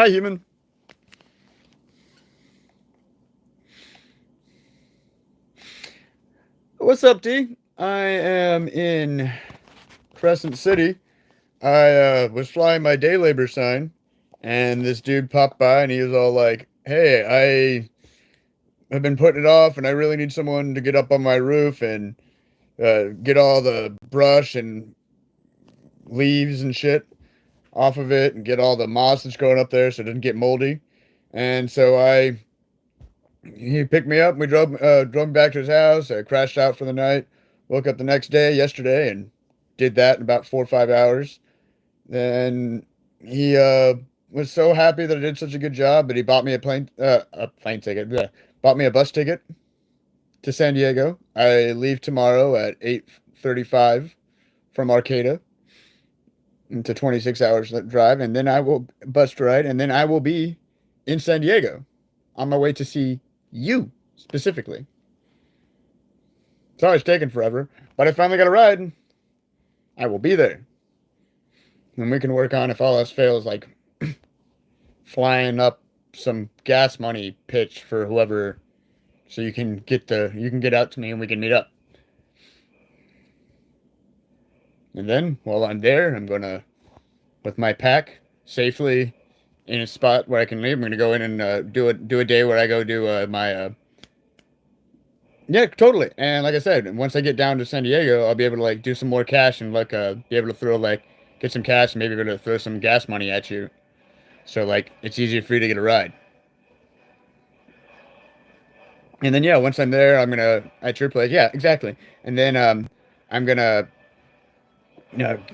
Hi, human. What's up, D? I am in Crescent City. I was flying my day labor sign, and this dude popped by, and he was all like, "Hey, I have been putting it off, and I really need someone to get up on my roof and get all the brush and leaves and shit off of it, and get all the moss that's growing up there so it doesn't get moldy." And so he picked me up. And we drove me back to his house. I crashed out for the night. Woke up the next day, yesterday, and did that in about 4 or 5 hours. Then he was so happy that I did such a good job that he bought me a plane ticket. Yeah, bought me a bus ticket to San Diego. I leave tomorrow at 8:35 from Arcata. It's a 26 hours drive, and then I will bus ride, and then I will be in San Diego on my way to see you specifically. Sorry it's taken forever, but I finally got a ride. I will be there. And we can work on, if all else fails, like flying up some gas money pitch for whoever, so you can get out to me and we can meet up. And then while I'm there, I'm gonna, with my pack, safely in a spot where I can leave. I'm gonna go in and do a day where I go do my yeah, totally. And like I said, once I get down to San Diego, I'll be able to like do some more cash and like be able to throw like get some cash and maybe be able to throw some gas money at you. So like it's easier for you to get a ride. And then yeah, once I'm there, I'm gonna at your place. Yeah, exactly. And then I'm gonna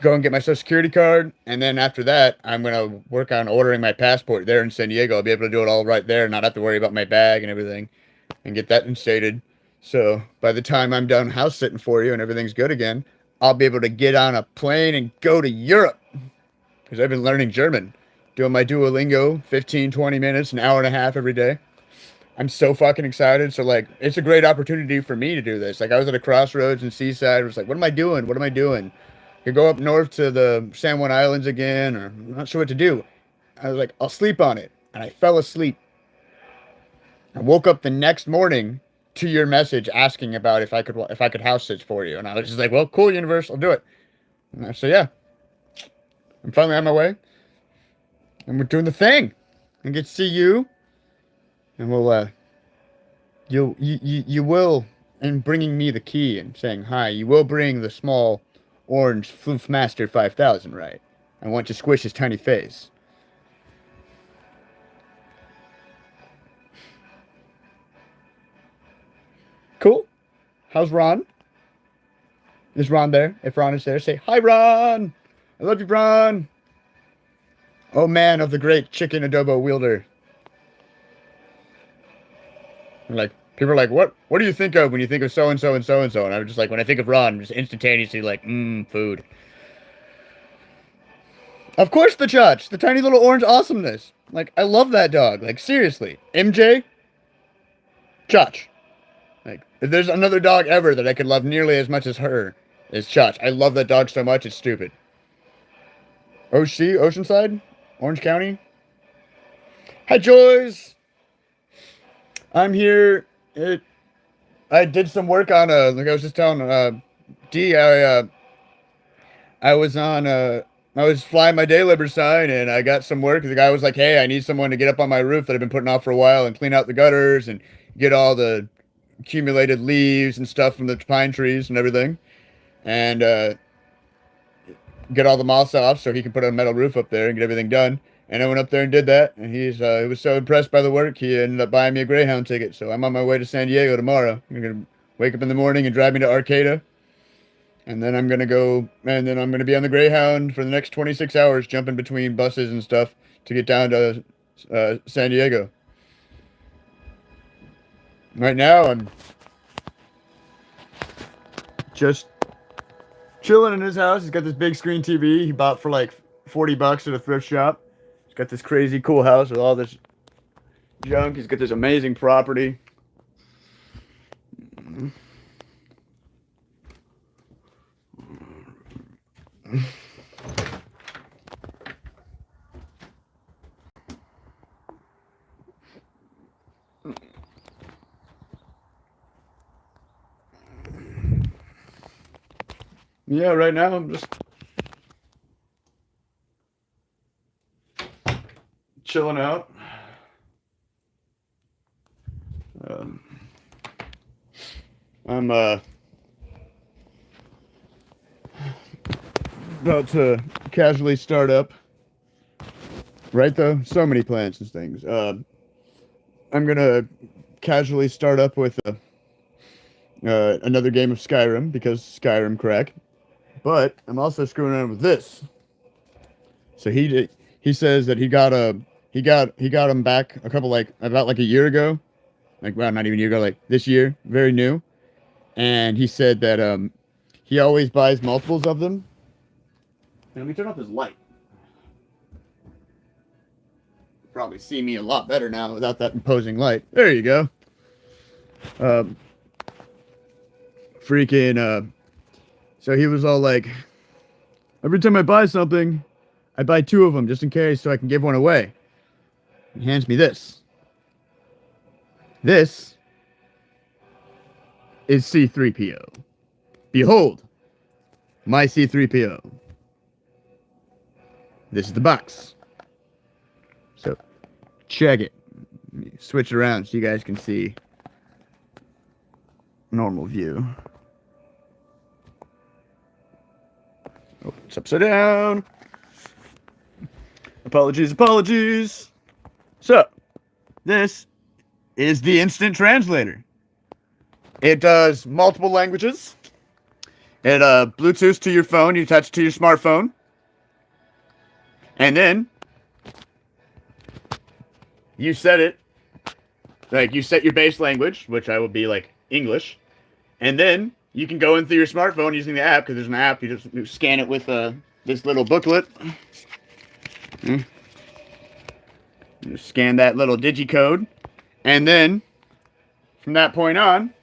go and get my social security card. And then after that, I'm gonna work on ordering my passport there in San Diego. I'll be able to do it all right there, and not have to worry about my bag and everything, and get that instated. So by the time I'm done house sitting for you and everything's good again, I'll be able to get on a plane and go to Europe because I've been learning German, doing my Duolingo 15, 20 minutes, an hour and a half every day. I'm so fucking excited. So like, it's a great opportunity for me to do this. Like I was at a crossroads in Seaside. I was like, what am I doing? What am I doing? I could go up north to the San Juan Islands again, or I'm not sure what to do. I was like, I'll sleep on it. And I fell asleep. I woke up the next morning to your message asking about if I could house sit for you. And I was just like, well, cool, universe, I'll do it. And I said, yeah, I'm finally on my way. And we're doing the thing. And get to see you. And we'll you will, in bringing me the key and saying hi, you will bring the small orange Floof Master 5000, right? I want to squish his tiny face. Cool. How's Ron? Is Ron there? If Ron is there, say hi, Ron. I love you, Ron. Oh man of the great chicken adobo wielder. And like people are like, what do you think of when you think of so and so and so and so? And I'm just like, when I think of Ron, I'm just instantaneously like, food. Of course, the Chutch, the tiny little orange awesomeness. Like, I love that dog. Like, seriously, MJ, Chutch. Like, if there's another dog ever that I could love nearly as much as her, is Chutch. I love that dog so much, it's stupid. OC, Oceanside, Orange County. Hi, Joyce. I'm here. I did some work on like I was just telling D. I was on I was flying my day labor sign and I got some work. The guy was like, "Hey, I need someone to get up on my roof that I've been putting off for a while and clean out the gutters and get all the accumulated leaves and stuff from the pine trees and everything, and get all the moss off so he can put a metal roof up there and get everything done." And I went up there and did that, and he was so impressed by the work, he ended up buying me a Greyhound ticket. So I'm on my way to San Diego tomorrow. I'm gonna wake up in the morning and drive me to Arcata, and then I'm gonna be on the Greyhound for the next 26 hours, jumping between buses and stuff to get down to San Diego. Right now, I'm just chilling in his house. He's got this big screen TV he bought for like $40 at a thrift shop. He's got this crazy cool house with all this junk. He's got this amazing property. Yeah, right now I'm just chilling out. Um, I'm about to casually start up. Right though, so many plans and things. I'm gonna casually start up with another game of Skyrim because Skyrim crack. But I'm also screwing around with this. So he says that he got him back a couple like about like a year ago, like well not even a year ago, like this year, very new. And he said that he always buys multiples of them. And let me turn off his light. Probably see me a lot better now without that imposing light. There you go. Um, so he was all like, every time I buy something, I buy two of them just in case so I can give one away. He hands me this. This is C3PO. Behold, my C3PO. This is the box. So, check it. Switch it around so you guys can see normal view. Oh, it's upside down. Apologies. So, this is the instant translator. It does multiple languages. It Bluetooth to your phone. You attach it to your smartphone. And then you set it, like you set your base language, which I will be like English. And then you can go in through your smartphone using the app, because there's an app. You just scan it with this little booklet. You scan that little digicode. And then from that point on,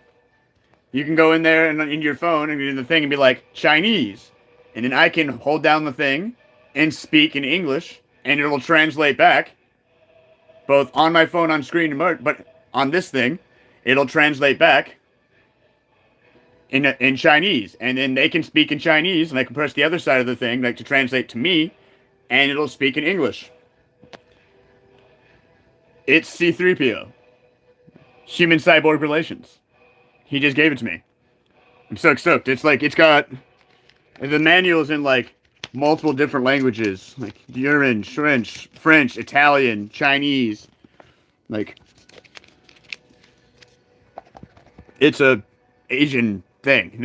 you can go in there and in your phone and in the thing and be like, Chinese. And then I can hold down the thing and speak in English, and it'll translate back, both on my phone on screen, but on this thing, it'll translate back in Chinese. And then they can speak in Chinese, and I can press the other side of the thing, like to translate to me, and it'll speak in English. It's C3PO. Human cyborg relations. He just gave it to me. I'm so stoked. It's like, it's got, the manual's in like multiple different languages, like German, French, Italian, Chinese. Like, it's a Asian thing.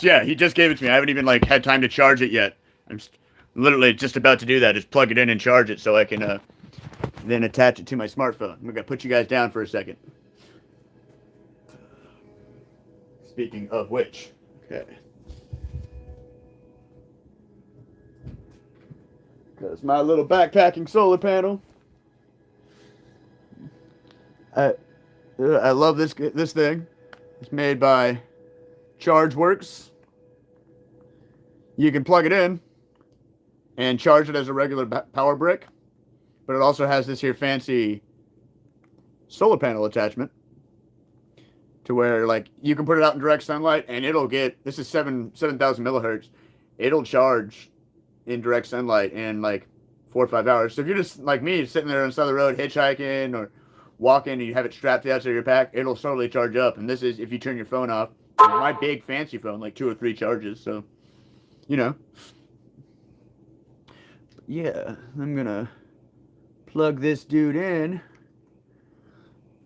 Yeah, he just gave it to me. I haven't even like had time to charge it yet. I'm literally just about to do that. Just plug it in and charge it so I can then attach it to my smartphone. I'm gonna put you guys down for a second. Speaking of which, okay. That's my little backpacking solar panel. I love this thing. It's made by ChargeWorks. You can plug it in and charge it as a regular power brick, but it also has this here fancy solar panel attachment to where like you can put it out in direct sunlight and it'll get, this is 7,000 millihertz. It'll charge in direct sunlight in like 4 or 5 hours. So if you're just like me, sitting there on the side of the road, hitchhiking or walking, and you have it strapped to the outside of your pack, it'll totally charge up. And this is if you turn your phone off. My big fancy phone, like 2 or 3 charges. So, you know. Yeah, I'm gonna plug this dude in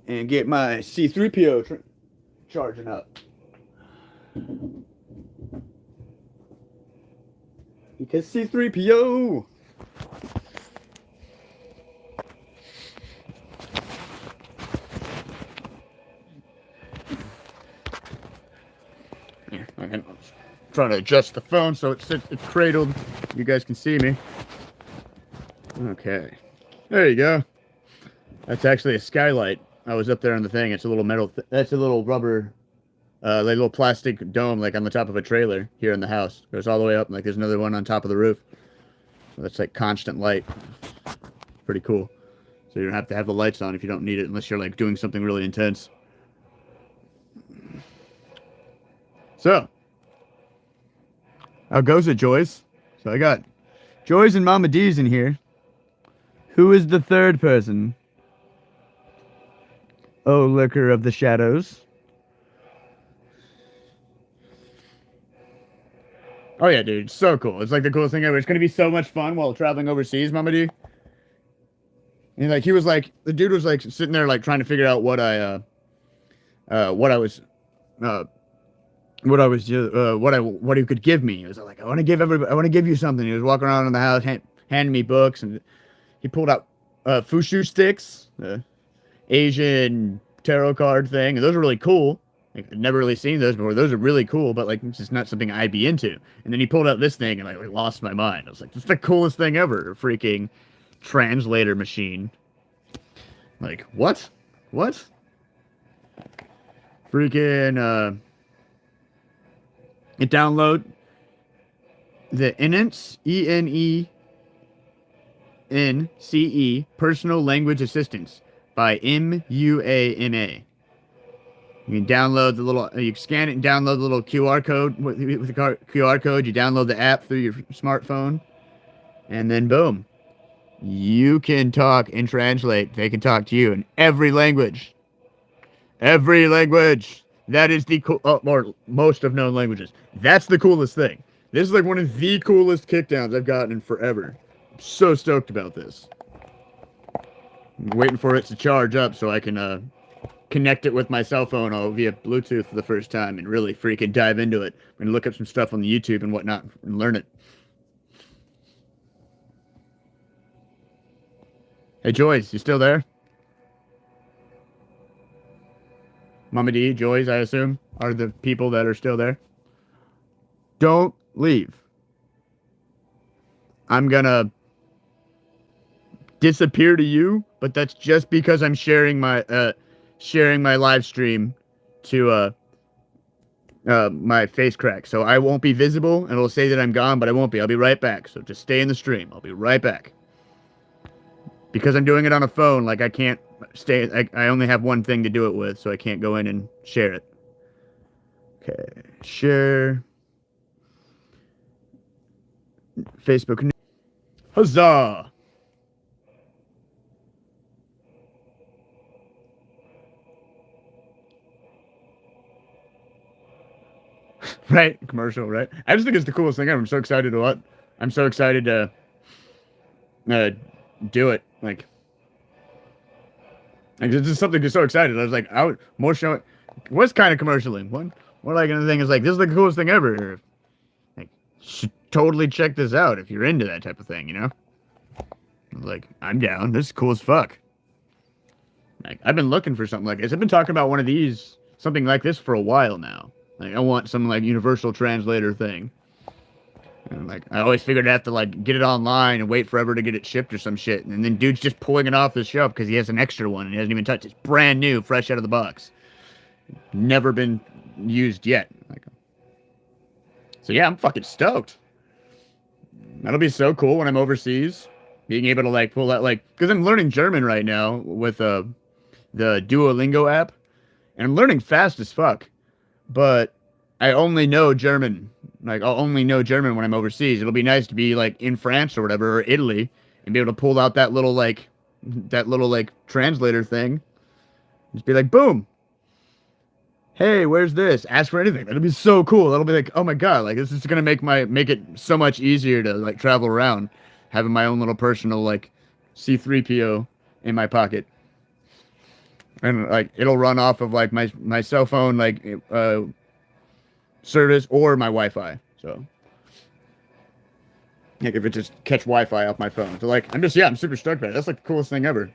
and get my C3PO charging up. Because C3PO. Here, I'm trying to adjust the phone so it's cradled. You guys can see me. Okay. There you go. That's actually a skylight. I was up there on the thing. It's a little metal. That's a little rubber, like little plastic dome, like on the top of a trailer here in the house. Goes all the way up, and like there's another one on top of the roof. So that's like constant light. Pretty cool. So you don't have to have the lights on if you don't need it, unless you're like doing something really intense. So, how goes it, Joyce? So I got Joyce and Mama D's in here. Who is the third person? Oh, Lurker of the Shadows. Oh yeah, dude, so cool. It's like the coolest thing ever. It's gonna be so much fun while traveling overseas, Mama D. And like he was like the dude was like sitting there like trying to figure out what I was what he could give me. He was like, I want to give you something. He was walking around in the house handing me books, and he pulled out Fushu sticks, Asian tarot card thing, and those are really cool. Like, I've never really seen those before. Those are really cool, but like it's just not something I'd be into. And then he pulled out this thing, and I like, lost my mind. I was like, this is the coolest thing ever. A freaking translator machine. Like, what? What? Freaking, it download the Enence, ENENCE, Personal Language Assistance by MUANA. You can download the little, you can scan it and download the little QR code. With the QR code, you download the app through your smartphone, and then boom. You can talk and translate. They can talk to you in every language. Every language. That is the or most of known languages. That's the coolest thing. This is like one of the coolest kickdowns I've gotten in forever. I'm so stoked about this. I'm waiting for it to charge up so I can connect it with my cell phone via Bluetooth for the first time and really freaking dive into it. I'm going to look up some stuff on the YouTube and whatnot and learn it. Hey, Joyce, you still there? Mama D, Joyce, I assume, are the people that are still there. Don't leave. I'm gonna disappear to you, but that's just because I'm sharing my live stream to my face crack. So I won't be visible, and it'll say that I'm gone, but I won't be. I'll be right back. So just stay in the stream. I'll be right back. Because I'm doing it on a phone, like I can't stay, I only have one thing to do it with, so I can't go in and share it. Okay, share. Facebook. Huzzah! Right? Commercial, right? I just think it's the coolest thing ever. I'm so excited to what? I'm so excited to do it. Like it's just something so excited. I was like, I would more show it. Was kind of commercially. One more like another thing is like, this is the coolest thing ever. Like, you should totally check this out if you're into that type of thing, you know? I was like, I'm down. This is cool as fuck. Like, I've been looking for something like this. I've been talking about one of these, something like this for a while now. Like, I want some like universal translator thing. And like, I always figured I'd have to like get it online and wait forever to get it shipped or some shit. And then dude's just pulling it off the shelf because he has an extra one and he hasn't even touched it. It's brand new, fresh out of the box. Never been used yet. Like, so yeah, I'm fucking stoked. That'll be so cool when I'm overseas. Being able to like pull that like, because I'm learning German right now with the Duolingo app. And I'm learning fast as fuck. But I only know German. Like, I'll only know German when I'm overseas. It'll be nice to be, like, in France or whatever, or Italy, and be able to pull out that little, like, translator thing. Just be like, boom. Hey, where's this? Ask for anything. That'll be so cool. That'll be like, oh my god, like, this is gonna make it so much easier to, like, travel around. Having my own little personal, like, C-3PO in my pocket. And, like, it'll run off of, like, my cell phone, like, service or my Wi-Fi. So like if it just catch Wi-Fi off my phone. So like I'm super stoked about it. That's like the coolest thing ever.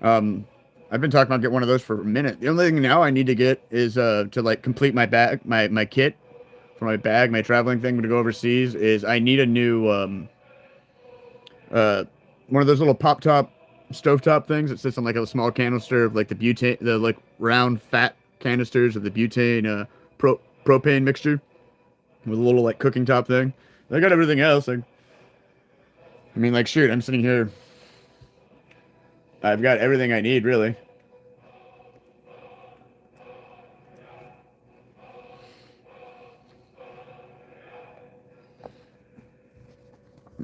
I've been talking about getting one of those for a minute. The only thing now I need to get is to like complete my bag, my kit for my bag, my traveling thing to go overseas is I need a new one of those little pop top stovetop things that sits on like a small canister of like the butane, the like round fat canisters of the butane propane mixture with a little like cooking top thing. I got everything else. Like, I mean, like, shoot, I'm sitting here I've got everything I need, really.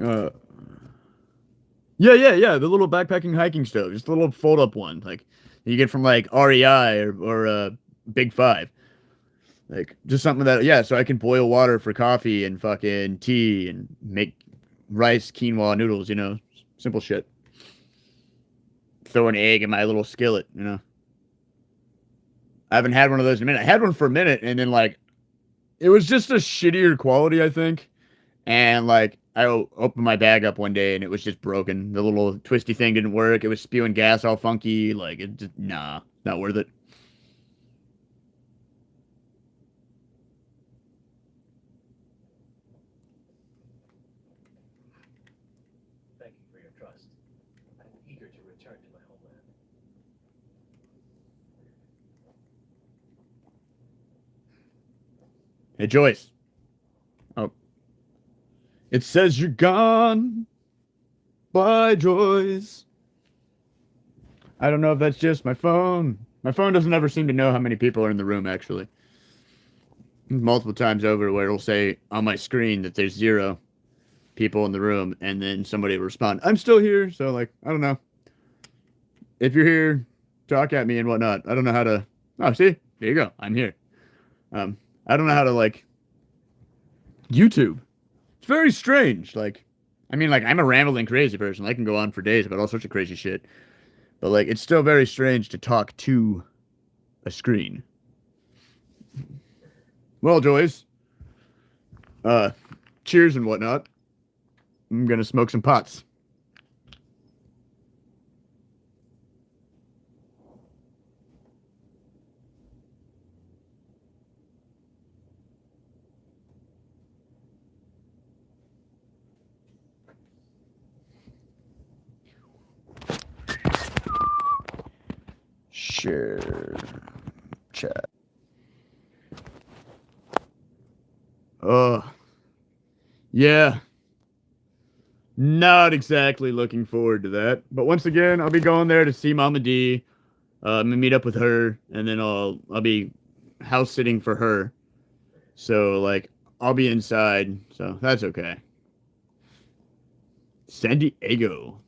Uh, yeah. The little backpacking hiking stove, just a little fold-up one, like you get from like REI or Big Five. Like just something that, yeah, so I can boil water for coffee and fucking tea and make rice quinoa noodles, simple shit. Throw an egg in my little skillet. I haven't had one of those in a minute. I had one for a minute, and then like it was just a shittier quality, I think. And like I opened my bag up one day, and it was just broken. The little twisty thing didn't work. It was spewing gas all funky. Like it just, nah, not worth it. Thank you for your trust. I'm eager to return to my homeland. Hey Joyce. Oh, it says you're gone. Bye, Joyce. I don't know if that's just my phone. My phone doesn't ever seem to know how many people are in the room, actually. Multiple times over, where it'll say on my screen that there's 0 people in the room, and then somebody will respond, I'm still here. So, like, I don't know. If you're here, talk at me and whatnot. I don't know how to. Oh, see? There you go. I'm here. I don't know how to, like, YouTube. It's very strange. Like, I mean, like, I'm a rambling crazy person. I can go on for days about all sorts of crazy shit. But, like, it's still very strange to talk to a screen. Well, Joyce, cheers and whatnot. I'm gonna smoke some pots. Share chat. Yeah. Not exactly looking forward to that. But once again, I'll be going there to see Mama D. I'm gonna meet up with her, and then I'll be house sitting for her. So like I'll be inside, so that's okay. San Diego.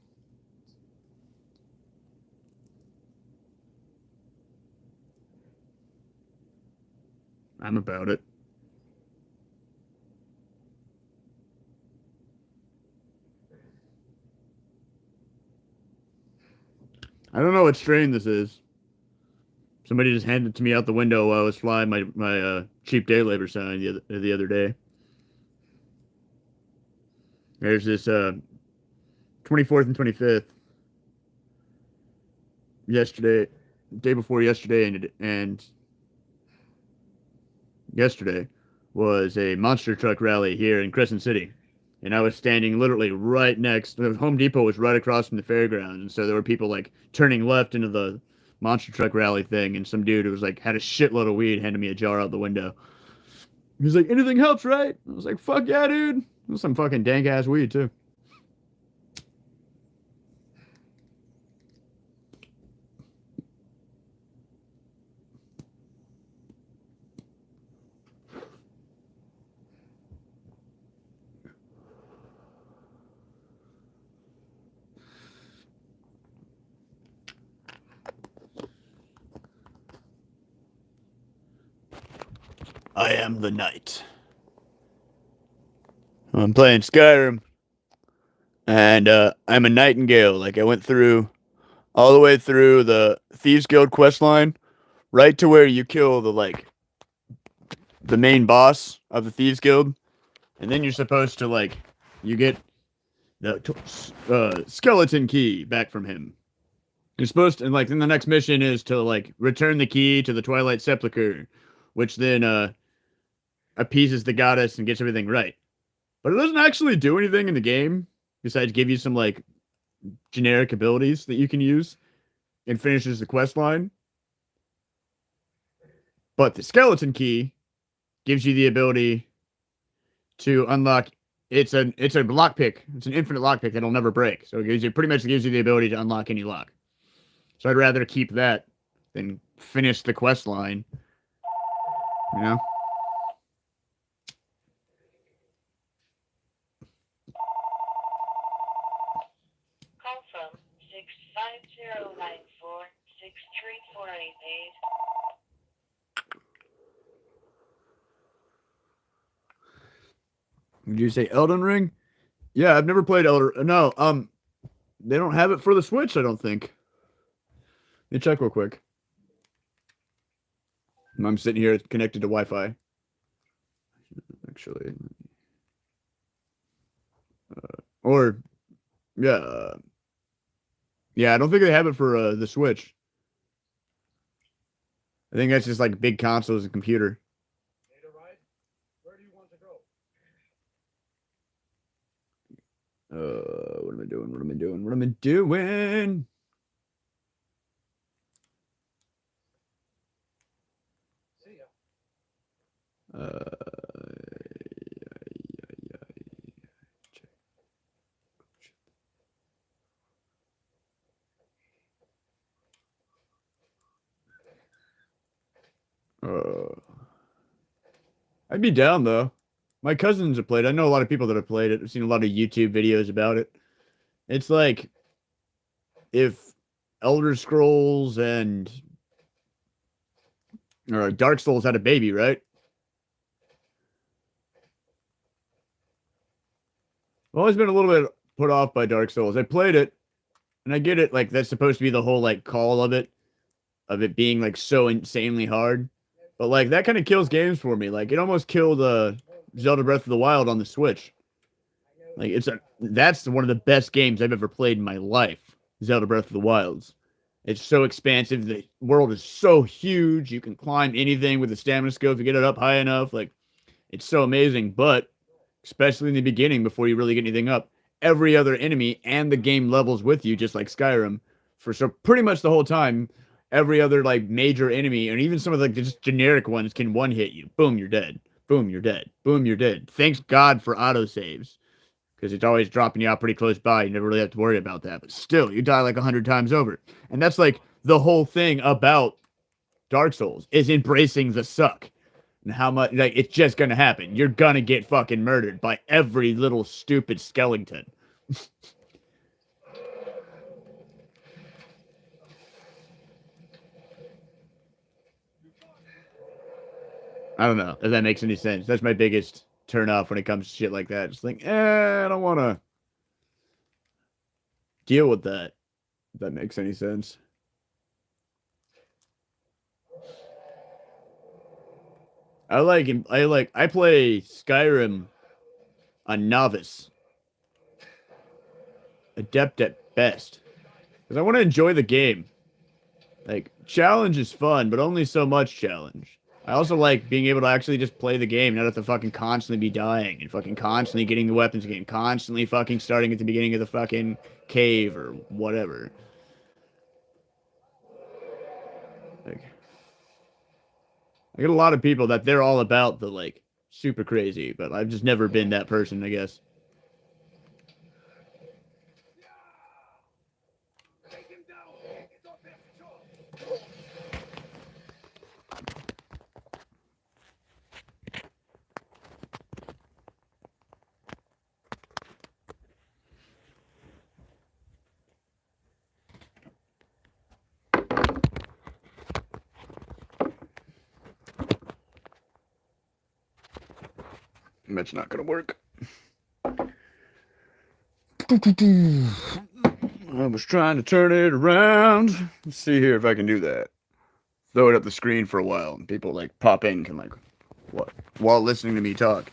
I'm about it. I don't know what strain this is. Somebody just handed it to me out the window while I was flying my cheap day labor sign the other day. There's this 24th and 25th yesterday, day before yesterday, and yesterday was a monster truck rally here in Crescent City. And I was standing literally right next. The Home Depot was right across from the fairground, and so there were people like turning left into the monster truck rally thing, and some dude who was like had a shitload of weed handed me a jar out the window. He was like, "Anything helps, right?" I was like, "Fuck yeah, dude!" It was some fucking dank ass weed too. I am the knight. I'm playing Skyrim, and I'm a nightingale. Like I went through all the way through the Thieves Guild quest line, right to where you kill the main boss of the Thieves Guild, and then you're supposed to like you get the skeleton key back from him. You're supposed to, and like then the next mission is to like return the key to the Twilight Sepulchre, which then appeases the goddess and gets everything right. But it doesn't actually do anything in the game besides give you some like generic abilities that you can use and finishes the quest line. But the skeleton key gives you the ability to unlock. It's a lockpick. It's an infinite lockpick that'll never break. So it pretty much gives you the ability to unlock any lock. So I'd rather keep that than finish the quest line. You know? Call from 65094-63488, please. Did you say Elden Ring? Yeah, I've never played Elden. No, they don't have it for the Switch. I don't think. Let me check real quick. I'm sitting here connected to Wi-Fi. Actually, or yeah, yeah. I don't think they have it for the Switch. I think that's just like big consoles and computer. Need a ride? Where do you want to go? What am I doing? What am I doing? What am I doing? See ya. I'd be down though. My cousins have played. I know a lot of people that have played it. I've seen a lot of YouTube videos about it. It's like if Elder Scrolls and or Dark Souls had a baby, right? I've always been a little bit put off by Dark Souls. I played it, and I get it. Like that's supposed to be the whole like call of it being like so insanely hard. But like that kind of kills games for me. Like it almost killed Zelda Breath of the Wild on the Switch. Like that's one of the best games I've ever played in my life. Zelda Breath of the Wilds. It's so expansive. The world is so huge. You can climb anything with a stamina skill if you get it up high enough. Like it's so amazing. But especially in the beginning, before you really get anything up, every other enemy and the game levels with you, just like Skyrim, for so pretty much the whole time. Every other like major enemy, and even some of the just generic ones, can one hit you. Boom, you're dead. Boom, you're dead. Boom, you're dead. Thanks God for autosaves, because it's always dropping you out pretty close by. You never really have to worry about that. But still, you die like 100 times over, and that's like the whole thing about Dark Souls is embracing the suck. And how much like it's just gonna happen. You're gonna get fucking murdered by every little stupid skeleton. I don't know if that makes any sense. That's my biggest turn off when it comes to shit like that. Just like, I don't want to deal with that. If that makes any sense. I play Skyrim on novice, adept at best, because I want to enjoy the game. Like challenge is fun, but only so much challenge. I also like being able to actually just play the game, not have to fucking constantly be dying and fucking constantly getting the weapons again, constantly fucking starting at the beginning of the fucking cave or whatever. Like, I get a lot of people that they're all about the like super crazy, but I've just never been that person, I guess. Take him down. It's our best shot. That's not gonna work. I was trying to turn it around. Let's see here if I can do that. Throw it up the screen for a while, and people like pop in, can like, what? While listening to me talk,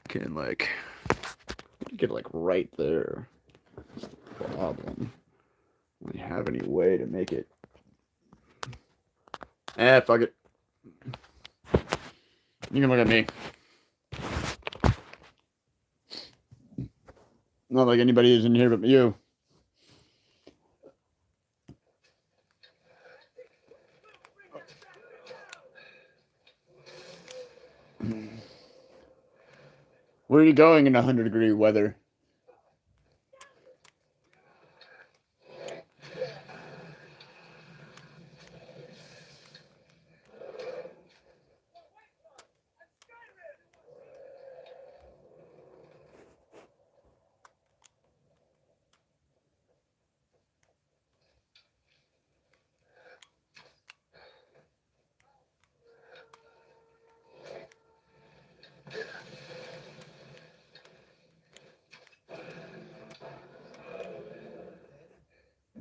can like get like right there. Problem. Do you have any way to make it? Fuck it. You can look at me. Not like anybody is in here but you. Where are you going in 100-degree weather?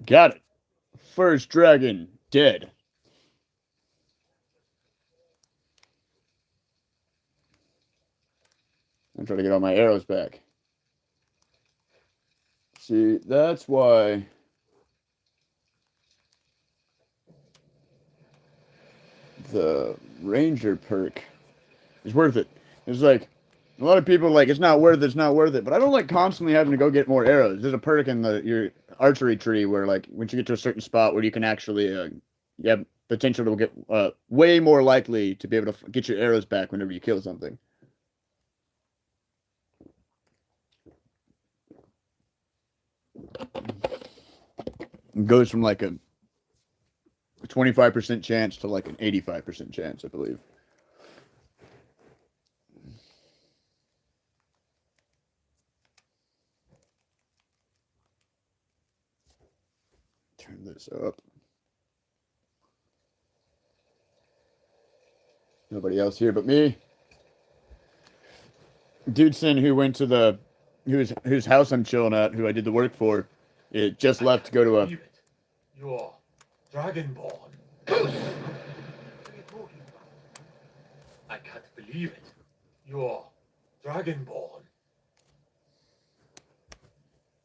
Got it. First dragon dead. I'm trying to get all my arrows back. See, that's why the ranger perk is worth it. It's like a lot of people like it's not worth it, but I don't like constantly having to go get more arrows. There's a perk in your archery tree where like once you get to a certain spot where you can actually you have potential to get way more likely to be able to get your arrows back whenever you kill something. It goes from like a 25% chance to like an 85% chance, I believe. Turn this up. Nobody else here but me. Dudeson, who went to the whose house I'm chilling at, who I did the work for, it just left to go to a. You're Dragonborn. What are you talking about? I can't believe it. You're Dragonborn.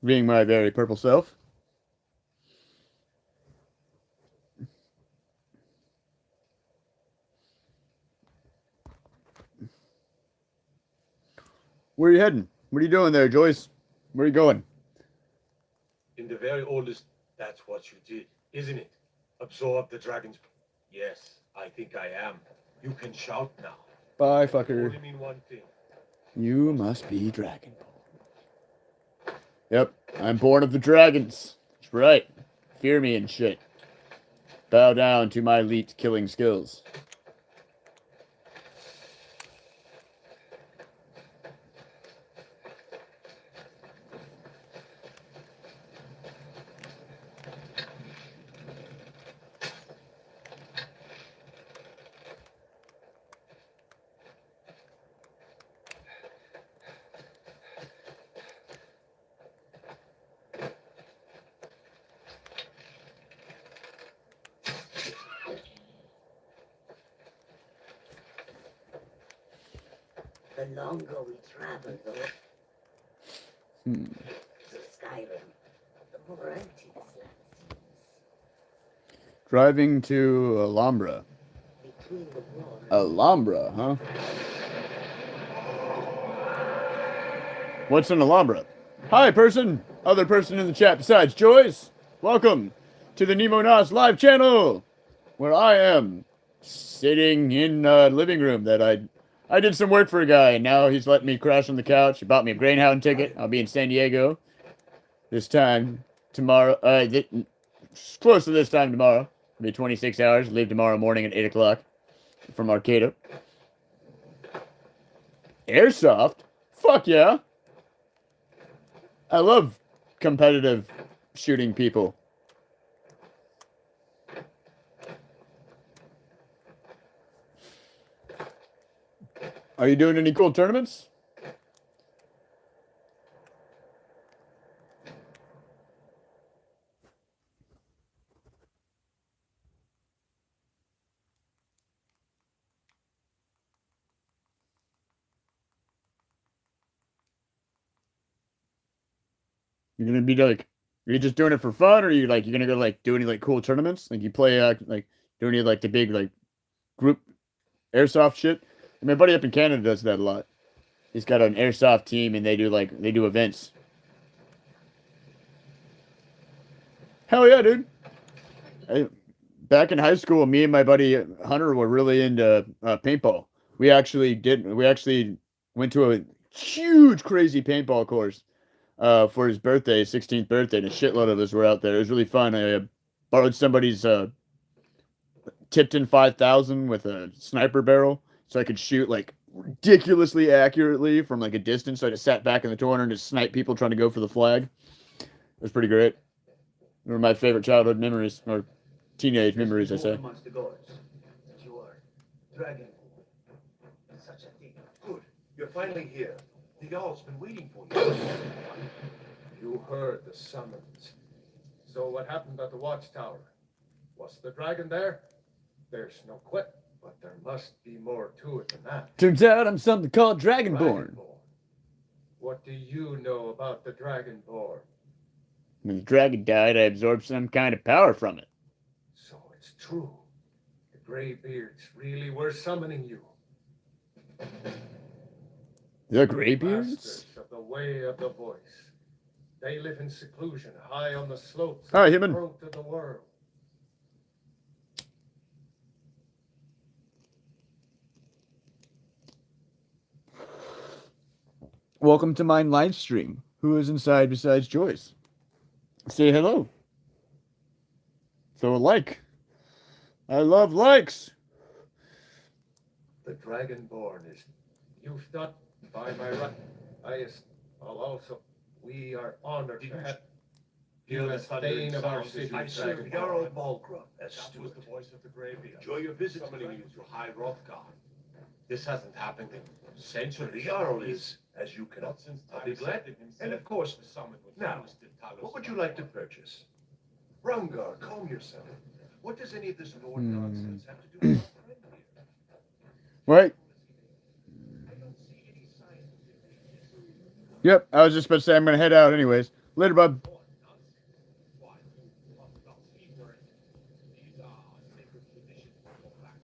Being my very purple self. Where are you heading? What are you doing there, Joyce? Where are you going? In the very oldest, that's what you did, isn't it? Absorb the dragon's... Yes, I think I am. You can shout now. Bye, fucker. Only mean one thing. You must be Dragon Ball. Yep, I'm born of the dragons. That's right. Fear me and shit. Bow down to my elite killing skills. The longer we travel, though, to Skyrim, the more empty this land seems. Driving to Alhambra. Between the walls, Alhambra, huh? What's an Alhambra? Hi, person! Other person in the chat besides Joyce! Welcome to the Nemo Nas live channel! Where I am sitting in a living room that I did some work for a guy, and now he's letting me crash on the couch. He bought me a Greyhound ticket. I'll be in San Diego this time tomorrow. Close to this time tomorrow. It'll be 26 hours. Leave tomorrow morning at 8 o'clock from Arcata. Airsoft? Fuck yeah. I love competitive shooting people. Are you doing any cool tournaments? You're gonna be like, are you just doing it for fun, or are you like you're gonna go like do any like cool tournaments? Like you play like do any like the big like group airsoft shit? My buddy up in Canada does that a lot. He's got an airsoft team, and they do events. Hell yeah, dude! Back in high school, me and my buddy Hunter were really into paintball. We actually went to a huge, crazy paintball course for his birthday, his 16th birthday, and a shitload of us were out there. It was really fun. I borrowed somebody's Tipton 5000 with a sniper barrel, so I could shoot like ridiculously accurately from like a distance. So I just sat back in the corner and just sniped people trying to go for the flag. It was pretty great. They were my favorite childhood memories, or teenage memories, I say. Amongst the gods, that you are Dragonborn. Such a thing. Good. You're finally here. The Jarl's been waiting for you. You heard the summons. So what happened at the watchtower? Was the dragon there? There's no question, but there must be more to it than that. Turns out I'm something called Dragonborn. What do you know about the Dragonborn? When the dragon died, I absorbed some kind of power from it. So it's true. The Greybeards really were summoning you. The Greybeards? Masters of the way of the voice. They live in seclusion, high on the slopes Hi, of the human. throat of the world. Welcome to my live stream. Who is inside besides Joyce? Say hello. Throw a like. I love likes. The Dragonborn is used not by my right. Also, we are honored to have you as Thane of our city. I serve Jarl Balgruff as That was steward. the voice of the Greybeard. Enjoy your visit to Summoning you Crescent. to High Rothgar. This hasn't happened in The centuries. Jarl is, as you cannot. Not since I'll be time glad. himself And of course, was summoned with now, twisted talos what would of you like to purchase? Rungar, calm yourself. What does any of this Nord nonsense have to do with our friend here? Right. I don't see any signs of it. Yep. I was just about to say I'm going to head out anyways. Later, bub.